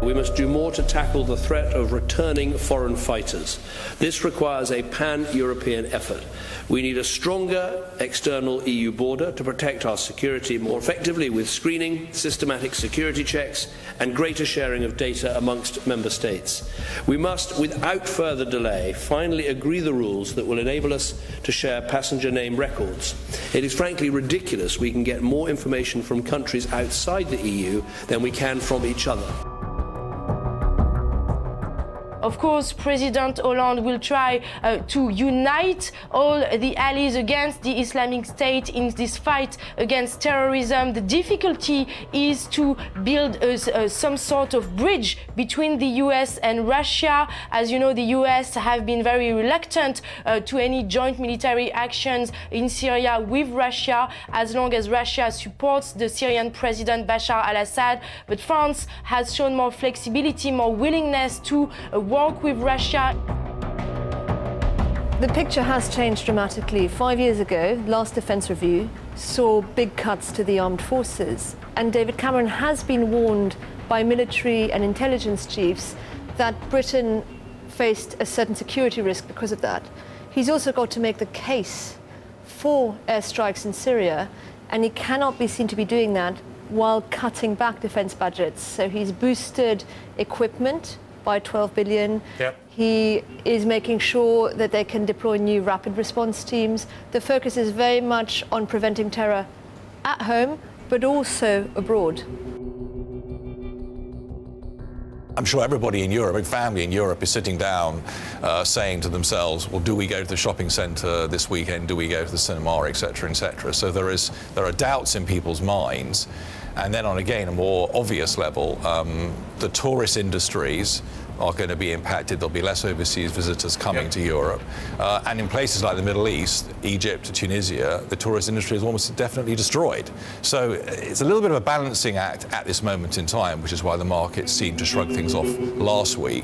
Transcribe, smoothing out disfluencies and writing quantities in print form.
We must do more to tackle the threat of returning foreign fighters. This requires a pan-European effort. We need a stronger external EU border to protect our security more effectively with screening, systematic security checks and greater sharing of data amongst member states. We must, without further delay, finally agree the rules that will enable us to share passenger name records. It is frankly ridiculous we can get more information from countries outside the EU than we can from each other. Of course, President Hollande will try to unite all the allies against the Islamic State in this fight against terrorism. The difficulty is to build some sort of bridge between the US and Russia. As you know, the US have been very reluctant to any joint military actions in Syria with Russia, as long as Russia supports the Syrian President Bashar al-Assad. But France has shown more flexibility, more willingness to work with Russia. The picture has changed dramatically. 5 years ago, last defence review saw big cuts to the armed forces, and David Cameron has been warned by military and intelligence chiefs that Britain faced a certain security risk because of that. He's also got to make the case for airstrikes in Syria, and he cannot be seen to be doing that while cutting back defence budgets. So he's boosted equipment by 12 billion. Yep. He is making sure that they can deploy new rapid response teams. The focus is very much on preventing terror at home, but also abroad. I'm sure everybody in Europe, every family in Europe is sitting down saying to themselves, well, do we go to the shopping centre this weekend? Do we go to the cinema, etc., etc.? So there are doubts in people's minds. And then on, again, a more obvious level, the tourist industries are going to be impacted. There'll be less overseas visitors coming to Europe. And in places like the Middle East, Egypt, Tunisia, the tourist industry is almost definitely destroyed. So it's a little bit of a balancing act at this moment in time, which is why the markets seemed to shrug things off last week.